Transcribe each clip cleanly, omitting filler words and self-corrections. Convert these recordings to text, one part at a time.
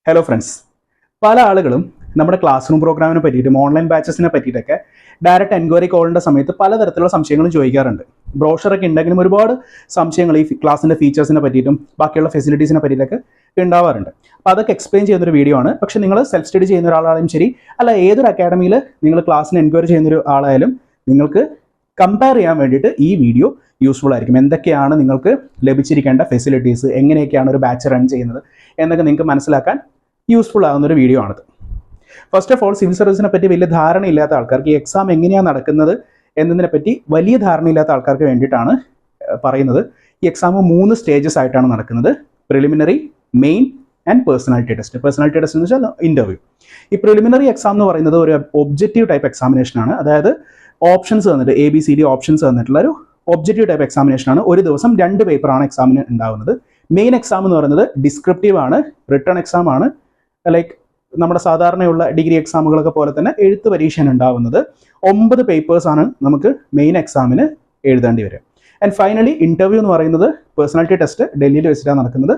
Hello friends, പല ആളുകളും നമ്മുടെ ക്ലാസ് റൂം പ്രോഗ്രാമിനെ പറ്റിയിട്ടും ഓൺലൈൻ ബാച്ചസിനെ പറ്റിയിട്ടൊക്കെ ഡയറക്റ്റ് എൻക്വയറി കോളിൻ്റെ സമയത്ത് പലതരത്തിലുള്ള സംശയങ്ങളും ചോദിക്കാറുണ്ട്. ബ്രോഷറൊക്കെ ഉണ്ടെങ്കിലും ഒരുപാട് സംശയങ്ങൾ ഈ ക്ലാസ്സിൻ്റെ ഫീച്ചേഴ്സിനെ പറ്റിയിട്ടും ബാക്കിയുള്ള ഫെസിലിറ്റീസിനെ പറ്റിയിട്ടൊക്കെ ഉണ്ടാവാറുണ്ട്. അപ്പോൾ അതൊക്കെ എക്സ്പ്ലെയിൻ ചെയ്യുന്നൊരു വീഡിയോ ആണ്. പക്ഷേ നിങ്ങൾ സെൽഫ് സ്റ്റഡി ചെയ്യുന്ന ഒരാളായാലും ശരി, അല്ല ഏതൊരു അക്കാഡമിയിൽ നിങ്ങൾ ക്ലാസ്സിന് എൻക്വയറി ചെയ്യുന്നൊരു ആളായാലും നിങ്ങൾക്ക് കമ്പയർ ചെയ്യാൻ വേണ്ടിയിട്ട് ഈ വീഡിയോ യൂസ്ഫുൾ ആയിരിക്കും. എന്തൊക്കെയാണ് നിങ്ങൾക്ക് ലഭിച്ചിരിക്കേണ്ട ഫെസിലിറ്റീസ്, എങ്ങനെയൊക്കെയാണ് ഒരു ബാച്ച് റൺ ചെയ്യുന്നത് എന്നൊക്കെ നിങ്ങൾക്ക് മനസ്സിലാക്കാൻ യൂസ്ഫുൾ ആകുന്നൊരു വീഡിയോ ആണിത്. ഫസ്റ്റ് ഓഫ് ഓൾ, സിവിൽ സർവീസിനെ പറ്റി വലിയ ധാരണയില്ലാത്ത ആൾക്കാർക്ക് ഈ എക്സാം എങ്ങനെയാണ് നടക്കുന്നത് എന്നതിനെ പറ്റി വലിയ ധാരണയില്ലാത്ത ആൾക്കാർക്ക് വേണ്ടിയിട്ടാണ് പറയുന്നത്. ഈ എക്സാം 3 സ്റ്റേജസ് ആയിട്ടാണ് നടക്കുന്നത്: preliminary, main and personality test. Personality test എന്ന് വെച്ചാൽ ഇൻ്റർവ്യൂ. ഈ പ്രിലിമിനറി എക്സാം എന്ന് പറയുന്നത് ഒരു ഒബ്ജക്റ്റീവ് ടൈപ്പ് എക്സാമിനേഷൻ ആണ്. അതായത് ഓപ്ഷൻസ് തന്നിട്ട് ABCD ഓപ്ഷൻസ് തന്നിട്ടുള്ള ഒരു ഒബ്ജക്റ്റീവ് ടൈപ്പ് എക്സാമിനേഷൻ ആണ്. ഒരു ദിവസം 2 പേപ്പറാണ് എക്സാമിന് ഉണ്ടാകുന്നത്. മെയിൻ എക്സാം എന്ന് പറയുന്നത് ഡിസ്ക്രിപ്റ്റീവ് ആണ്, റിട്ടേൺ എക്സാം ആണ്. ലൈക്ക് നമ്മുടെ സാധാരണയുള്ള ഡിഗ്രി എക്സാമുകളൊക്കെ പോലെ തന്നെ എഴുത്ത് പരീക്ഷയാണ് ഉണ്ടാകുന്നത്. 9 പേപ്പേഴ്സാണ് നമുക്ക് മെയിൻ എക്സാമിന് എഴുതേണ്ടി വരിക. ആൻഡ് ഫൈനലി ഇൻ്റർവ്യൂ എന്ന് പറയുന്നത് പേഴ്സണാലിറ്റി ടെസ്റ്റ് ഡൽഹിയിൽ വെച്ചിട്ടാണ് നടക്കുന്നത്.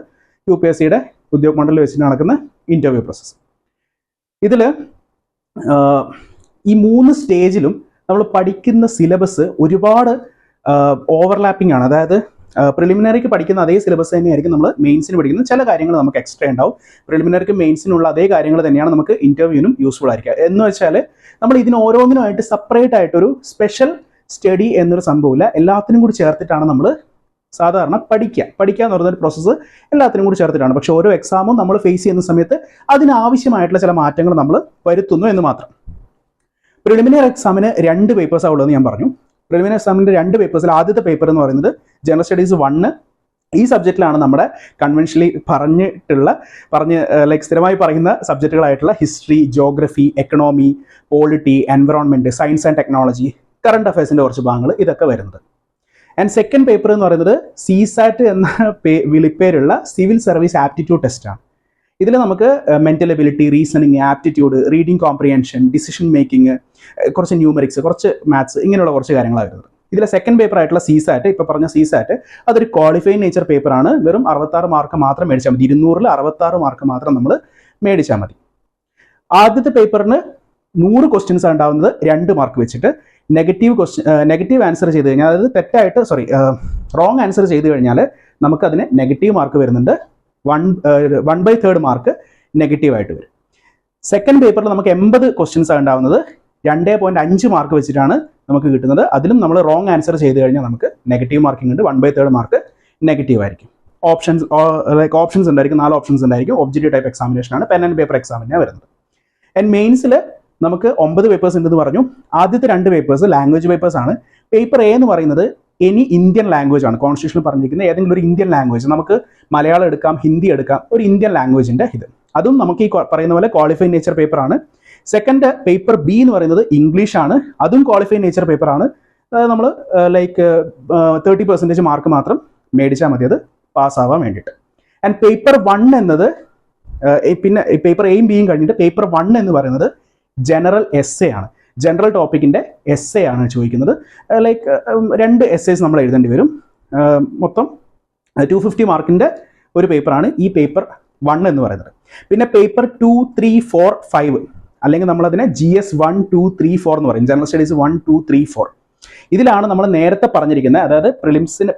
UPSCയുടെ ഉദ്योग മണ്ഡലിൽ വെച്ചിട്ട് നടക്കുന്ന ഇൻ്റർവ്യൂ പ്രോസസ്സ്. ഇതിൽ ഈ 3 സ്റ്റേജിലും നമ്മൾ പഠിക്കുന്ന സിലബസ് ഒരുപാട് ഓവർലാപ്പിംഗ് ആണ്. അതായത് പ്രിലിമിനറിക്ക് പഠിക്കുന്ന അതേ സിലബസ് തന്നെയായിരിക്കും നമ്മൾ മെയിൻസിന് പഠിക്കുന്നത്. ചില കാര്യങ്ങൾ നമുക്ക് എക്സ്ട്രാ ഉണ്ടാവും. പ്രിലിമിനറിക്ക് മെയിൻസിനുള്ള അതേ കാര്യങ്ങൾ തന്നെയാണ് നമുക്ക് ഇൻ്റർവ്യൂവിനും യൂസ്ഫുൾ ആയിരിക്കുക. എന്ന് വെച്ചാൽ നമ്മൾ ഇതിന് ഓരോന്നിനുമായിട്ട് സെപ്പറേറ്റ് ആയിട്ടൊരു സ്പെഷ്യൽ സ്റ്റഡി എന്നൊരു സംഭവമില്ല. എല്ലാത്തിനും കൂടി ചേർത്തിട്ടാണ് നമ്മൾ സാധാരണ പഠിക്കുക എന്ന് പറയുന്നൊരു പ്രോസസ്സ് എല്ലാത്തിനും കൂടി ചേർത്തിട്ടാണ്. പക്ഷേ ഓരോ എക്സാമും നമ്മൾ ഫേസ് ചെയ്യുന്ന സമയത്ത് അതിനാവശ്യമായിട്ടുള്ള ചില മാറ്റങ്ങൾ നമ്മൾ വരുത്തുന്നു എന്ന് മാത്രം. പ്രിലിമിനറി എക്സാമിന് 2 പേപ്പേഴ്സാണ് ഉള്ളതെന്ന് ഞാൻ പറഞ്ഞു. പ്രിലിമിനറി എക്സാമിൻ്റെ 2 പേപ്പേഴ്സിൽ ആദ്യത്തെ പേപ്പർ എന്ന് പറയുന്നത് ജനറൽ സ്റ്റഡീസ് 1. ഈ സബ്ജക്റ്റിലാണ് നമ്മുടെ കൺവെൻഷനലി ലൈക്ക് സ്ഥിരമായി പറയുന്ന സബ്ജക്റ്റുകളായിട്ടുള്ള history, geography, economy, polity, environment, science and technology, current അഫയേഴ്സിൻ്റെ കുറച്ച് ഭാഗങ്ങൾ ഇതൊക്കെ വരുന്നത്. ആൻഡ് സെക്കൻഡ് പേപ്പർ എന്ന് പറയുന്നത് CSAT എന്ന വിളിപ്പേരുള്ള സിവിൽ സർവീസ് ആപ്റ്റിറ്റ്യൂഡ് ടെസ്റ്റാണ്. ഇതിൽ നമുക്ക് mental ability, reasoning, aptitude, reading comprehension, decision making, കുറച്ച് ന്യൂമറിക്സ്, കുറച്ച് മാത്സ്, ഇങ്ങനെയുള്ള കുറച്ച് കാര്യങ്ങളാണ് വരുന്നത്. ഇതിലെ സെക്കൻഡ് പേപ്പർ ആയിട്ടുള്ള CSAT, ഇപ്പോൾ പറഞ്ഞ CSAT, അതൊരു ക്വാളിഫൈഡ് നേച്ചർ പേപ്പറാണ്. വെറും 66 മാർക്ക് മാത്രം മേടിച്ചാൽ മതി. 200-ൽ 66 മാർക്ക് മാത്രം നമ്മൾ മേടിച്ചാൽ മതി. ആദ്യത്തെ പേപ്പറിന് 100 ക്വസ്റ്റ്യൻസ് ഉണ്ടാവുന്നത് 2 മാർക്ക് വെച്ചിട്ട്. നെഗറ്റീവ് ആൻസർ ചെയ്ത് കഴിഞ്ഞാൽ, അതായത് റോങ് ആൻസർ ചെയ്ത് കഴിഞ്ഞാൽ നമുക്കതിന് നെഗറ്റീവ് മാർക്ക് വരുന്നുണ്ട്. 1/3 മാർക്ക് നെഗറ്റീവായിട്ട് വരും. സെക്കൻഡ് പേപ്പറിൽ നമുക്ക് 80 ക്വസ്റ്റ്യൻസ് ആണ് ഉണ്ടാവുന്നത്. 2.5 മാർക്ക് വെച്ചിട്ടാണ് നമുക്ക് കിട്ടുന്നത്. അതിലും നമ്മൾ റോങ് ആൻസർ ചെയ്ത് കഴിഞ്ഞാൽ നമുക്ക് നെഗറ്റീവ് മാർക്കിംഗ് ഉണ്ട്. 1/3 മാർക്ക് നെഗറ്റീവ് ആയിരിക്കും. ഓപ്ഷൻസ് ഉണ്ടായിരിക്കും, 4 ഓപ്ഷൻസ് ഉണ്ടായിരിക്കും. ഒബ്ജക്റ്റീവ് ടൈപ്പ് എക്സാമിനേഷൻ ആണ്. പെൻ ആൻഡ് പേപ്പർ എക്സാമിനാണ് വരുന്നത്. ആൻഡ് മെയിൻസിൽ നമുക്ക് 9 പേപ്പേഴ്സ് ഉണ്ടെന്ന് പറഞ്ഞു. ആദ്യത്തെ 2 പേപ്പേഴ്സ് ലാംഗ്വേജ് പേപ്പേഴ്സ് ആണ്. പേപ്പർ A എന്ന് പറയുന്നത് എനി ഇന്ത്യൻ ലാംഗ്വേജ് ആണ്. കോൺസ്റ്റിറ്റ്യൂഷനിൽ പറഞ്ഞിരിക്കുന്ന ഏതെങ്കിലും ഒരു ഇന്ത്യൻ ലാംഗ്വേജ്, നമുക്ക് മലയാളം എടുക്കാം, ഹിന്ദി എടുക്കാം, ഒരു ഇന്ത്യൻ ലാംഗ്വേജിൻ്റെ ഇത്. അതും നമുക്ക് ഈ പറയുന്ന പോലെ ക്വാളിഫൈഡ് നേച്ചർ പേപ്പറാണ്. സെക്കൻഡ് പേപ്പർ B എന്ന് പറയുന്നത് ഇംഗ്ലീഷ് ആണ്. അതും ക്വാളിഫൈഡ് നേച്ചർ പേപ്പറാണ്. അതായത് നമ്മൾ ലൈക്ക് 30% മാർക്ക് മാത്രം മേടിച്ചാൽ മതി അത് പാസ്സാവാൻ വേണ്ടിയിട്ട്. ആൻഡ് പേപ്പർ 1 എന്നത് പിന്നെ പേപ്പർ Aയും Bയും കഴിഞ്ഞിട്ട് പേപ്പർ 1 എന്ന് പറയുന്നത് ജനറൽ എസ്സേ ആണ്. ജനറൽ ടോപ്പിക്കിൻ്റെ എസ്സേ ആണ് ചോദിക്കുന്നത്. ലൈക്ക് 2 essays നമ്മൾ എഴുതേണ്ടി വരും. മൊത്തം 250 മാർക്കിൻ്റെ ഒരു പേപ്പറാണ് ഈ പേപ്പർ 1 എന്ന് പറയുന്നത്. പിന്നെ പേപ്പർ 2, 3, 4, 5 അല്ലെങ്കിൽ നമ്മളതിനെ GS 1, 2, 3, 4 എന്ന് പറയും. General studies 1, 2, 3, 4. ഇതിലാണ് നമ്മൾ നേരത്തെ പറഞ്ഞിരിക്കുന്നത്, അതായത്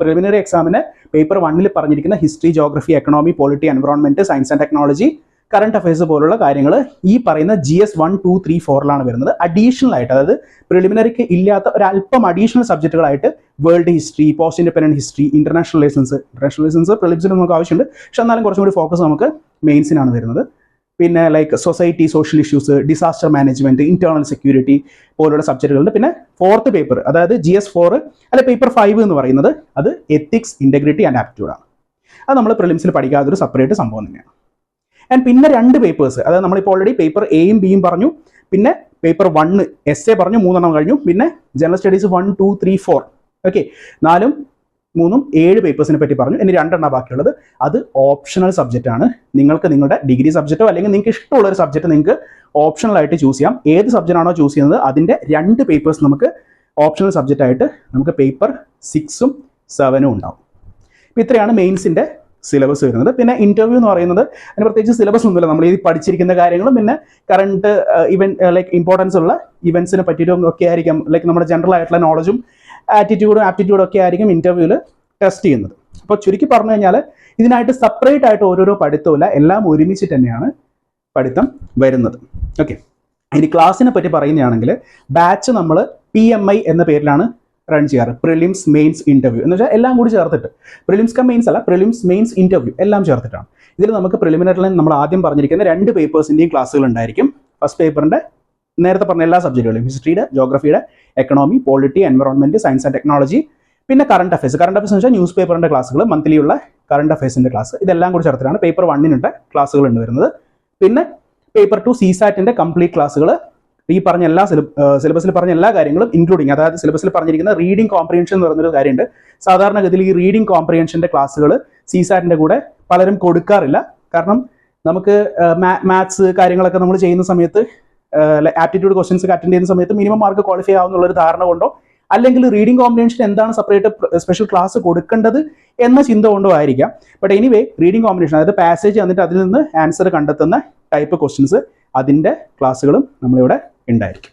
പ്രിലിമിനറി എക്സാമിന് പേപ്പർ 1-ൽ പറഞ്ഞിരിക്കുന്ന history, geography, economy, polity, environment, science and technology, current affairs പോലുള്ള കാര്യങ്ങൾ ഈ പറയുന്ന GS 1, 2, 3, 4-ലാണ് വരുന്നത്. അഡീഷണൽ ആയിട്ട്, അതായത് പ്രിലിമിനറിക്ക് ഇല്ലാത്ത ഒരല്പം അഡീഷണൽ സബ്ജക്റ്റുകളായിട്ട് world history, post independent history, international relations പ്രിലിംസിന് നമുക്ക് ആവശ്യമുണ്ട്. പക്ഷെ എന്നാലും കുറച്ചും കൂടി ഫോക്കസ് നമുക്ക് മെയിൻസിനാണ് വരുന്നത്. പിന്നെ like society, social issues, disaster management, internal security പോലുള്ള സബ്ജക്റ്റുകളുണ്ട്. പിന്നെ 4th പേപ്പർ, അതായത് GS 4 അല്ലെ പേപ്പർ 5 എന്ന് പറയുന്നത് അത് എത്തിക്സ്, ഇൻറ്റഗ്രിറ്റി ആൻഡ് ആപ്റ്റിറ്റ്യൂഡ് ആണ്. അത് നമ്മൾ പ്രിലിംസിൽ പഠിക്കാത്തൊരു സെപ്പറേറ്റ് സംഭവം തന്നെയാണ്. ആൻഡ് പിന്നെ 2 പേപ്പേഴ്സ്, അതായത് നമ്മളിപ്പോൾ ഓൾറെഡി പേപ്പർ Aയും Bയും പറഞ്ഞു. പിന്നെ പേപ്പർ 1 എസ്സേ പറഞ്ഞു, 3 എണ്ണം കഴിഞ്ഞു. പിന്നെ ജനറൽ സ്റ്റഡീസ് 1, 2, 3, 4. ഓക്കെ, 4ഉം 3ഉം 7 പേപ്പേഴ്സിനെ പറ്റി പറഞ്ഞു. ഇനി 2 എണ്ണം ബാക്കിയുള്ളത് അത് ഓപ്ഷണൽ സബ്ജക്റ്റ് ആണ്. നിങ്ങൾക്ക് നിങ്ങളുടെ ഡിഗ്രി സബ്ജക്റ്റോ അല്ലെങ്കിൽ നിങ്ങൾക്ക് ഇഷ്ടമുള്ള ഒരു സബ്ജക്റ്റ് നിങ്ങൾക്ക് ഓപ്ഷണൽ ആയിട്ട് ചൂസ് ചെയ്യാം. ഏത് സബ്ജക്റ്റ് ആണോ ചൂസ് ചെയ്യുന്നത് അതിൻ്റെ 2 പേപ്പേഴ്സ് നമുക്ക് ഓപ്ഷണൽ സബ്ജക്റ്റ് ആയിട്ട് നമുക്ക് പേപ്പർ 6ഉം 7ഉം ഉണ്ടാവും. അപ്പോൾ ഇത്രയാണ് മെയിൻസിൻ്റെ സിലബസ് വരുന്നത്. പിന്നെ ഇന്റർവ്യൂ എന്ന് പറയുന്നത് അതിന് പ്രത്യേകിച്ച് സിലബസ് ഒന്നുമില്ല, നമ്മൾ ഈ പഠിച്ചിരിക്കുന്ന കാര്യങ്ങളും പിന്നെ കറണ്ട് ലൈക്ക് ഇമ്പോർട്ടൻസ് ഉള്ള ഇവന്റ്സിനെ പറ്റിയിട്ടും ഒക്കെ ആയിരിക്കും, ലൈക്ക് നമ്മുടെ ജനറൽ ആയിട്ടുള്ള നോളജും ആപ്റ്റിറ്റ്യൂഡും ഒക്കെ ആയിരിക്കും ഇന്റർവ്യൂവിൽ ടെസ്റ്റ് ചെയ്യുന്നത്. അപ്പോൾ ചുരുക്കി പറഞ്ഞു കഴിഞ്ഞാൽ ഇതിനായിട്ട് സെപ്പറേറ്റ് ആയിട്ട് ഓരോരോ പഠിത്തമില്ല, എല്ലാം ഒരുമിച്ചിട്ട് തന്നെയാണ് പഠിത്തം വരുന്നത്. ഓക്കെ, ഇനി ക്ലാസ്സിനെ പറ്റി പറയുകയാണെങ്കിൽ ബാച്ച് നമ്മൾ PMI എന്ന പേരിലാണ് റൺ ചെയ്യാറ്. പ്രിലിംസ് മെയിൻസ് ഇന്റർവ്യൂ എന്ന് വെച്ചാൽ എല്ലാം കൂടി ചേർത്തിട്ട്, പ്രിലിംസ് കം മെയിൻസ് അല്ല, പ്രിലിംസ് മെയിൻസ് ഇന്റർവ്യൂ എല്ലാം ചേർത്തിട്ടാണ്. ഇതിൽ നമുക്ക് പ്രിലിമിനറിൽ നമ്മൾ ആദ്യം പറഞ്ഞിരിക്കുന്ന 2 പേപ്പേഴ്സിൻ്റെയും ക്ലാസ്സുകൾ ഉണ്ടായിരിക്കും. ഫസ്റ്റ് പേപ്പറിൻ്റെ നേരത്തെ പറഞ്ഞ എല്ലാ സബ്ജക്റ്റുകളും, ഹിസ്റ്ററിയുടെ, ജോഗ്രഫിയുടെ, economy, polity, environment, science and technology, പിന്നെ കറണ്ട് അഫയേഴ്സ് എന്ന് വെച്ചാൽ ന്യൂസ് പേപ്പറിൻ്റെ ക്ലാസ്സുകൾ, മന്ത്ലി ഉള്ള കറണ്ട് അഫയേഴ്സിൻ്റെ ക്ലാസ്, ഇതെല്ലാം കൂടി ചേർത്തിട്ടാണ് പേപ്പർ 1 ക്ലാസ്സുകൾ ഉണ്ട് വരുന്നത്. പിന്നെ പേപ്പർ 2 CSAT കംപ്ലീറ്റ് ക്ലാസ്സുകൾ, ഈ പറഞ്ഞ എല്ലാ സിലബസിൽ പറഞ്ഞ എല്ലാ കാര്യങ്ങളും ഇൻക്ലൂഡിങ്, അതായത് സിലബസിൽ പറഞ്ഞിരിക്കുന്ന റീഡിംഗ് കോംപ്രിഹെൻഷൻ എന്ന് പറഞ്ഞൊരു കാര്യമുണ്ട്. സാധാരണഗതിയിൽ ഈ റീഡിംഗ് കോംപ്രിഹെൻഷൻ്റെ ക്ലാസ്സുകൾ CSAT കൂടെ പലരും കൊടുക്കാറില്ല. കാരണം നമുക്ക് മാത്സ് കാര്യങ്ങളൊക്കെ നമ്മൾ ചെയ്യുന്ന സമയത്ത്, ആപ്റ്റിറ്റ്യൂഡ് ക്വസ്റ്റ്യൻസ് ഒക്കെ അറ്റൻഡ് ചെയ്യുന്ന സമയത്ത് മിനിമം മാർക്ക് ക്വാളിഫൈ ആവുന്നുള്ളൊരു ധാരണ കൊണ്ടോ, അല്ലെങ്കിൽ റീഡിംഗ് കോമ്പിനേഷൻ എന്താണ് സെപ്പറേറ്റ് സ്പെഷ്യൽ ക്ലാസ് കൊടുക്കേണ്ടത് എന്ന ചിന്ത കൊണ്ടോ ആയിരിക്കാം. ബട്ട് എനിവേ റീഡിംഗ് കോമ്പിനേഷൻ, അതായത് പാസേജ് എന്നിട്ട് അതിൽ നിന്ന് ആൻസർ കണ്ടെത്തുന്ന ടൈപ്പ് ക്വസ്റ്റ്യൻസ്, അതിൻ്റെ ക്ലാസ്സുകളും നമ്മളിവിടെ ഉണ്ടായിരിക്കും.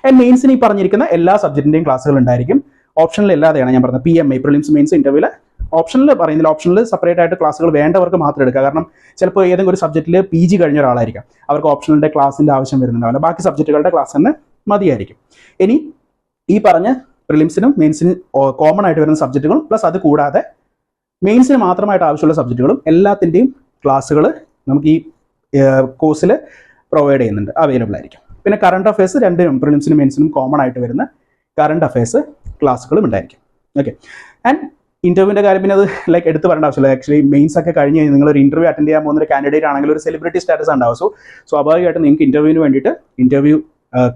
ആൻഡ് മെയിൻസിന് ഈ പറഞ്ഞിരിക്കുന്ന എല്ലാ സബ്ജക്റ്റിൻ്റെയും ക്ലാസ്സുകൾ ഉണ്ടായിരിക്കും. ഓപ്ഷനിൽ അല്ലാതെയാണ് ഞാൻ പറഞ്ഞത്, PMI പ്രിലിംസ് മെയിൻസ് ഇന്റർവ്യൂവിൽ ഓപ്ഷനിൽ പറയുന്നില്ല. ഓപ്ഷനിൽ സെപ്പറേറ്റ് ആയിട്ട് ക്ലാസ്സുകൾ വേണ്ടവർക്ക് മാത്രം എടുക്കുക. കാരണം ചിലപ്പോൾ ഏതെങ്കിലും ഒരു സബ്ജക്റ്റിൽ PG കഴിഞ്ഞ ഒരാളായിരിക്കാം, അവർക്ക് ഓപ്ഷനിൻ്റെ ക്ലാസ്സിൻ്റെ ആവശ്യം വരുന്നുണ്ടാവില്ല, ബാക്കി സബ്ജക്റ്റുകളുടെ ക്ലാസ് തന്നെ മതിയായിരിക്കും. ഇനി ഈ പറഞ്ഞ പ്രിലിംസിനും മെയിൻസിനും കോമൺ ആയിട്ട് വരുന്ന സബ്ജക്റ്റുകളും പ്ലസ് അത് കൂടാതെ മെയിൻസിന് മാത്രമായിട്ട് ആവശ്യമുള്ള സബ്ജക്റ്റുകളും എല്ലാത്തിൻ്റെയും ക്ലാസ്സുകൾ നമുക്ക് ഈ കോഴ്സിൽ പ്രൊവൈഡ് ചെയ്യുന്നുണ്ട്, അവൈലബിൾ ആയിരിക്കും. പിന്നെ കറണ്ട് അഫയേഴ്സ് രണ്ടിനും പ്രിലിംസിനും മെയിൻസിനും കോമൺ ആയിട്ട് വരുന്ന കറണ്ട് അഫയേഴ്സ് ക്ലാസ്സുകളും ഉണ്ടായിരിക്കും. ഓക്കെ, ആൻഡ് ഇന്റർവ്യൂവിൻ്റെ കാര്യം പിന്നെ അത് ലൈക്ക് എടുത്ത് പറയേണ്ട ആവശ്യമില്ല. ആക്ച്വലി മെയിൻസ് ഒക്കെ കഴിഞ്ഞ് കഴിഞ്ഞാൽ നിങ്ങൾ ഒരു ഇന്റർവ്യൂ അറ്റൻഡ് ചെയ്യാൻ പോകുന്ന ഒരു കാൻഡിഡേറ്റ് ആണെങ്കിൽ ഒരു സെലിബ്രിറ്റി സ്റ്റാറ്റസ് ഉണ്ടാവും. സോ സ്വാഭാവികമായിട്ട് നിങ്ങൾക്ക് ഇന്റർവ്യൂവിന് വേണ്ടിയിട്ട് ഇന്റർവ്യൂ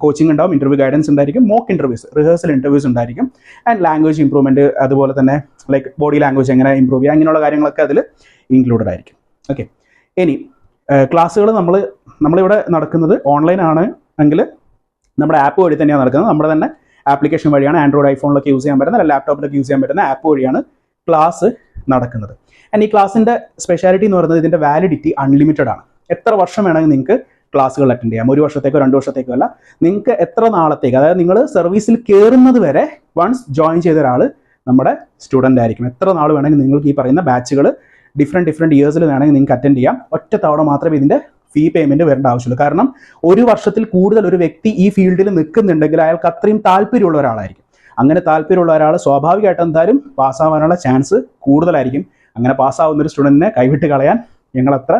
കോച്ചിങ് ഉണ്ടാവും, ഇന്റർവ്യൂ ഗൈഡൻസ് ഉണ്ടായിരിക്കും, മോക്ക് ഇന്റർവ്യൂസ്, റിഹേഴ്സൽ ഇന്റർവ്യൂസ് ഉണ്ടായിരിക്കും, ആൻഡ് ലാംഗ്വേജ് ഇംപ്രൂവ്മെന്റ്, അതുപോലെ തന്നെ ലൈക്ക് ബോഡി ലാംഗ്വേജ് എങ്ങനെ ഇംപ്രൂവ് ചെയ്യുക, അങ്ങനെയുള്ള കാര്യങ്ങളൊക്കെ അതിൽ ഇൻക്ലൂഡഡ് ആയിരിക്കും. ഓക്കെ, ഇനി ക്ലാസ്സുകൾ നമ്മളിവിടെ നടക്കുന്നത് ഓൺലൈൻ ആണ് എങ്കിൽ നമ്മുടെ ആപ്പ് വഴി തന്നെയാണ് നടക്കുന്നത്. നമ്മുടെ തന്നെ ആപ്ലിക്കേഷൻ വഴിയാണ്, ആൻഡ്രോയിഡ് ഐഫോണിലൊക്കെ യൂസ് ചെയ്യാൻ പറ്റുന്ന, ലാപ്ടോപ്പിലൊക്കെ യൂസ് ചെയ്യാൻ പറ്റുന്ന ആപ്പ് വഴിയാണ് ക്ലാസ് നടക്കുന്നത്. ആൻഡ് ഈ ക്ലാസ്സിൻ്റെ സ്പെഷ്യാലിറ്റി എന്ന് പറയുന്നത് ഇതിൻ്റെ വാലിഡിറ്റി അൺലിമിറ്റഡ് ആണ്. എത്ര വർഷം വേണമെങ്കിൽ നിങ്ങൾക്ക് ക്ലാസ്സുകൾ അറ്റൻഡ് ചെയ്യാം. 1 വർഷത്തേക്കോ 2 വർഷത്തേക്കോ അല്ല, നിങ്ങൾക്ക് എത്ര നാളത്തേക്ക്, അതായത് നിങ്ങൾ സർവീസിൽ കയറുന്നത് വരെ വൺസ് ജോയിൻ ചെയ്ത ഒരാൾ നമ്മുടെ സ്റ്റുഡൻ്റ് ആയിരിക്കും. എത്ര നാൾ വേണമെങ്കിൽ നിങ്ങൾക്ക് ഈ പറയുന്ന ബാച്ചുകൾ ഡിഫറെൻറ്റ് ഇയേഴ്സിൽ വേണമെങ്കിൽ നിങ്ങൾക്ക് അറ്റൻഡ് ചെയ്യാം. ഒറ്റ തവണ മാത്രമേ ഇതിൻ്റെ ഫീ പേയ്മെൻറ്റ് വരേണ്ട ആവശ്യമുള്ളൂ. കാരണം 1 വർഷത്തിൽ കൂടുതൽ ഒരു വ്യക്തി ഈ ഫീൽഡിൽ നിൽക്കുന്നുണ്ടെങ്കിൽ അയാൾക്ക് അത്രയും താല്പര്യമുള്ള ഒരാളായിരിക്കും. അങ്ങനെ താല്പര്യമുള്ള ഒരാൾ സ്വാഭാവികമായിട്ട് എന്തായാലും പാസ്സാവാനുള്ള ചാൻസ് കൂടുതലായിരിക്കും. അങ്ങനെ പാസ്സാവുന്ന ഒരു സ്റ്റുഡൻറ്റിനെ കൈവിട്ട് കളയാൻ ഞങ്ങളത്ര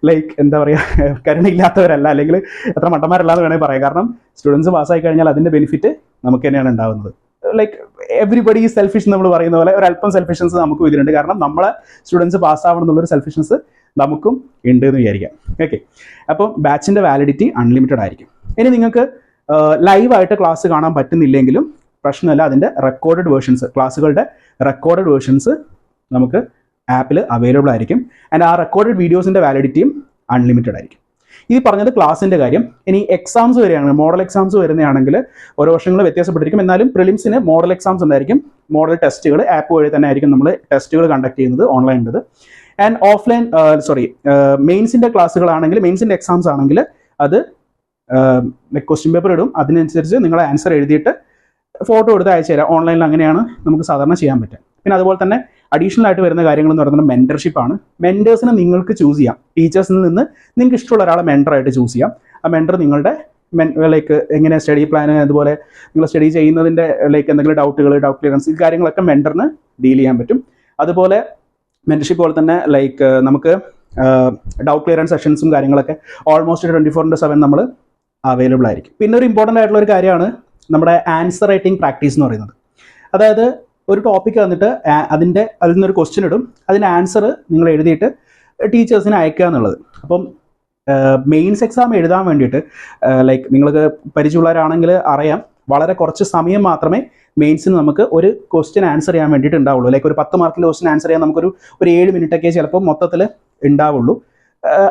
ലൈക്ക് എന്താ പറയുക, കരുണയില്ലാത്തവരല്ല, അല്ലെങ്കിൽ അത്ര മണ്ടന്മാരല്ലാന്ന് വേണമെങ്കിൽ പറയാം. കാരണം സ്റ്റുഡൻസ് പാസ്സായി കഴിഞ്ഞാൽ അതിൻ്റെ ബെനിഫിറ്റ് നമുക്ക് തന്നെയാണ് ഉണ്ടാകുന്നത്. ലൈക്ക് എവറിബഡി സെൽഫിഷ് നമ്മൾ പറയുന്ന പോലെ ഒരു അല്പം സെൽഫിഷ്നസ് നമുക്കും ഇതിലുണ്ട്. കാരണം നമ്മളെ സ്റ്റുഡൻസ് പാസ്സാവണം എന്നുള്ളൊരു സെൽഫിഷ്നസ് നമുക്കും ഉണ്ട് എന്ന് വിചാരിക്കാം. ഓക്കെ, അപ്പം ബാച്ചിൻ്റെ വാലിഡിറ്റി അൺലിമിറ്റഡ് ആയിരിക്കും. ഇനി നിങ്ങൾക്ക് ലൈവായിട്ട് ക്ലാസ് കാണാൻ പറ്റുന്നില്ലെങ്കിലും പ്രശ്നമല്ല, അതിൻ്റെ റെക്കോർഡഡ് വേർഷൻസ്, ക്ലാസ്സുകളുടെ റെക്കോർഡഡ് വേർഷൻസ് നമുക്ക് ആപ്പിൽ അവൈലബിൾ ആയിരിക്കും. ആൻഡ് ആ റെക്കോർഡഡ് വീഡിയോസിൻ്റെ വാലിഡിറ്റിയും അൺലിമിറ്റഡ് ആയിരിക്കും. ഈ പറഞ്ഞത് ക്ലാസ്സിൻ്റെ കാര്യം. ഇനി എക്സാംസ് വരികയാണ്, മോഡൽ എക്സാംസ് വരുന്നതാണെങ്കിൽ ഓരോ വർഷങ്ങൾ വ്യത്യാസപ്പെട്ടിരിക്കും. എന്നാലും പ്രിലിംസിന് മോഡൽ എക്സാംസ് ഉണ്ടായിരിക്കും, മോഡൽ ടെസ്റ്റുകൾ ആപ്പ് വഴി തന്നെ ആയിരിക്കും നമ്മൾ ടെസ്റ്റുകൾ കണ്ടക്ട് ചെയ്യുന്നത്, ഓൺലൈനിൽ. ആൻഡ് ഓഫ്ലൈൻ മെയിൻസിൻ്റെ ക്ലാസ്സുകളാണെങ്കിൽ, മെയിൻസിൻ്റെ എക്സാംസ് ആണെങ്കിൽ അത് ക്വസ്റ്റ്യൻ പേപ്പർ ഇടും, അതിനനുസരിച്ച് നിങ്ങൾ ആൻസർ എഴുതിയിട്ട് ഫോട്ടോ എടുത്ത് അയച്ചു തരാം. ഓൺലൈനിൽ അങ്ങനെയാണ് നമുക്ക് സാധാരണ ചെയ്യാൻ പറ്റുക. പിന്നെ അതുപോലെ തന്നെ അഡീഷണൽ ആയിട്ട് വരുന്ന കാര്യങ്ങൾ എന്ന് പറയുന്നത് മെൻറ്റർഷിപ്പാണ്. മെൻറ്റേഴ്സിനെ നിങ്ങൾക്ക് ചൂസ് ചെയ്യാം. ടീച്ചേഴ്സിൽ നിന്ന് നിങ്ങൾക്ക് ഇഷ്ടമുള്ള ഒരാളെ മെൻറ്ററായിട്ട് ചൂസ് ചെയ്യാം. ആ മെൻറ്റർ നിങ്ങളുടെ ലൈക്ക് എങ്ങനെ സ്റ്റഡി പ്ലാൻ, അതുപോലെ നിങ്ങൾ സ്റ്റഡി ചെയ്യുന്നതിൻ്റെ ലൈക്ക് എന്തെങ്കിലും ഡൗട്ട് ക്ലിയറൻസ്, ഈ കാര്യങ്ങളൊക്കെ മെൻറ്ററിന് ഡീൽ ചെയ്യാൻ പറ്റും. അതുപോലെ മെൻറ്റർഷിപ്പ് പോലെ തന്നെ ലൈക്ക് നമുക്ക് ഡൗട്ട് ക്ലിയറൻസ് സെഷൻസും കാര്യങ്ങളൊക്കെ ഓൾമോസ്റ്റ് 24/7 നമ്മൾ അവൈലബിൾ ആയിരിക്കും. പിന്നെ ഒരു ഇമ്പോർട്ടൻ്റ് ആയിട്ടുള്ള ഒരു കാര്യമാണ് നമ്മുടെ ആൻസർ റൈറ്റിംഗ് പ്രാക്ടീസ് എന്ന് പറയുന്നത്. അതായത് ഒരു ടോപ്പിക്ക് വന്നിട്ട് അതിൽ നിന്നൊരു ക്വസ്റ്റ്യൻ ഇടും, അതിൻ്റെ ആൻസർ നിങ്ങൾ എഴുതിയിട്ട് ടീച്ചേഴ്സിന് അയക്കുക എന്നുള്ളത്. അപ്പം മെയിൻസ് എക്സാം എഴുതാൻ വേണ്ടിയിട്ട് ലൈക്ക് നിങ്ങൾക്ക് പരിചയമുള്ളവരാണെങ്കിൽ അറിയാം, വളരെ കുറച്ച് സമയം മാത്രമേ മെയിൻസിന് നമുക്ക് ഒരു ക്വസ്റ്റ്യൻ ആൻസർ ചെയ്യാൻ വേണ്ടിയിട്ട് ഉണ്ടാവുള്ളൂ. ലൈക്ക് ഒരു 10 മാർക്കിൽ ക്വസ്റ്റ്യൻ ആൻസർ ചെയ്യാൻ നമുക്കൊരു 7 മിനിറ്റൊക്കെ ചിലപ്പോൾ മൊത്തത്തിൽ ഉണ്ടാവുള്ളൂ.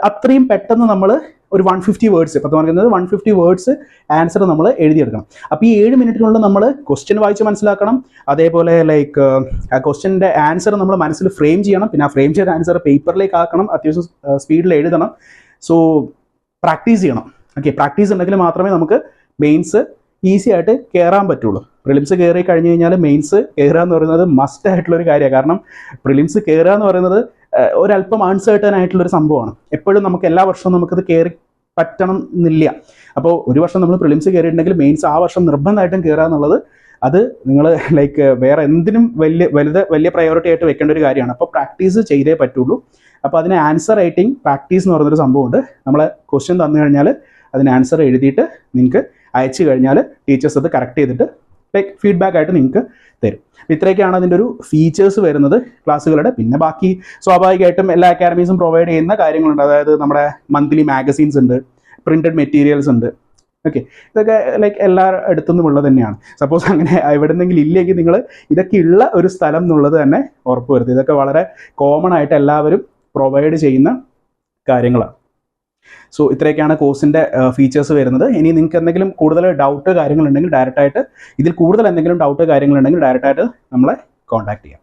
അത്രയും പെട്ടെന്ന് നമ്മൾ ഒരു 150 വേർഡ്സ് 10 മാർക്കിന് 150 വേർഡ്സ് ആൻസർ നമ്മൾ എഴുതിയെടുക്കണം. അപ്പോൾ ഈ 7 മിനിറ്റിനുള്ളിൽ നമ്മൾ ക്വസ്റ്റ്യൻ വായിച്ച് മനസ്സിലാക്കണം, അതേപോലെ ലൈക്ക് ആ ക്വസ്റ്റ്യൻ്റെ ആൻസർ നമ്മൾ മനസ്സിൽ ഫ്രെയിം ചെയ്യണം, പിന്നെ ആ ഫ്രെയിം ചെയ്ത ആൻസർ പേപ്പറിലേക്ക് ആക്കണം, അത്യാവശ്യം സ്പീഡിൽ എഴുതണം. സോ പ്രാക്ടീസ് ചെയ്യണം. ഓക്കെ, പ്രാക്ടീസ് ഉണ്ടെങ്കിൽ മാത്രമേ നമുക്ക് മെയിൻസ് ഈസി ആയിട്ട് കയറാൻ പറ്റുള്ളൂ. പ്രിലിംസ് കയറി കഴിഞ്ഞ് കഴിഞ്ഞാൽ മെയിൻസ് കയറുക എന്ന് പറയുന്നത് മസ്റ്റ് ആയിട്ടുള്ളൊരു കാര്യമാണ്. കാരണം പ്രിലിംസ് കയറുക എന്ന് പറയുന്നത് ഒരല്പം അൺസർട്ടൺ ആയിട്ടുള്ളൊരു സംഭവമാണ്. എപ്പോഴും നമുക്ക് എല്ലാ വർഷവും നമുക്കത് കയറി പറ്റണം എന്നില്ല. അപ്പോൾ ഒരു വർഷം നമ്മൾ പ്രിലിംസ് കയറിയിട്ടുണ്ടെങ്കിൽ മെയിൻസ് ആ വർഷം നിർബന്ധമായിട്ടും കയറുക എന്നുള്ളത് അത് നിങ്ങൾ ലൈക്ക് വേറെ എന്തിനും വലിയ പ്രയോറിറ്റി ആയിട്ട് വെക്കേണ്ട ഒരു കാര്യമാണ്. അപ്പോൾ പ്രാക്ടീസ് ചെയ്തേ പറ്റുള്ളൂ. അപ്പോൾ അതിന് ആൻസർ റൈറ്റിംഗ് പ്രാക്ടീസ് എന്ന് പറയുന്നൊരു സംഭവമുണ്ട്. നമ്മളെ ക്വസ്റ്റ്യൻ തന്നു കഴിഞ്ഞാൽ അതിന് ആൻസർ എഴുതിയിട്ട് നിങ്ങൾക്ക് അയച്ചു കഴിഞ്ഞാൽ ടീച്ചേഴ്സ് അത് കറക്റ്റ് ചെയ്തിട്ട് ലൈക്ക് ഫീഡ്ബാക്ക് ആയിട്ട് നിങ്ങൾക്ക് തരും. ഇത്രയൊക്കെയാണ് അതിൻ്റെ ഒരു ഫീച്ചേഴ്സ് വരുന്നത് ക്ലാസ്സുകളുടെ. പിന്നെ ബാക്കി സ്വാഭാവികമായിട്ടും എല്ലാ അക്കാഡമീസും പ്രൊവൈഡ് ചെയ്യുന്ന കാര്യങ്ങളുണ്ട്. അതായത് നമ്മുടെ മന്ത്ലി മാഗസീൻസ് ഉണ്ട്, പ്രിന്റഡ് മെറ്റീരിയൽസ് ഉണ്ട്. ഓക്കെ, ഇതൊക്കെ ലൈക്ക് എല്ലാ അടുത്തുനിന്നും ഉള്ളത് തന്നെയാണ്. സപ്പോസ് അങ്ങനെ എവിടെ നിന്നെങ്കിലും ഇല്ലെങ്കിൽ നിങ്ങൾ ഇതൊക്കെ ഉള്ള ഒരു സ്ഥലം എന്നുള്ളത് തന്നെ ഉറപ്പുവരുത്തുക. ഇതൊക്കെ വളരെ കോമൺ ആയിട്ട് എല്ലാവരും പ്രൊവൈഡ് ചെയ്യുന്ന കാര്യങ്ങളാണ്. സോ ഇത്രയൊക്കെയാണ് കോഴ്സിൻ്റെ ഫീച്ചേഴ്സ് വരുന്നത്. ഇനി നിങ്ങൾക്ക് എന്തെങ്കിലും കൂടുതൽ ഡൗട്ട് കാര്യങ്ങളുണ്ടെങ്കിൽ ഡയറക്റ്റായിട്ട് ഇതിൽ കൂടുതൽ എന്തെങ്കിലും ഡൗട്ട് കാര്യങ്ങളുണ്ടെങ്കിൽ ഡയറക്റ്റായിട്ട് നമ്മളെ കോൺടാക്ട് ചെയ്യാം.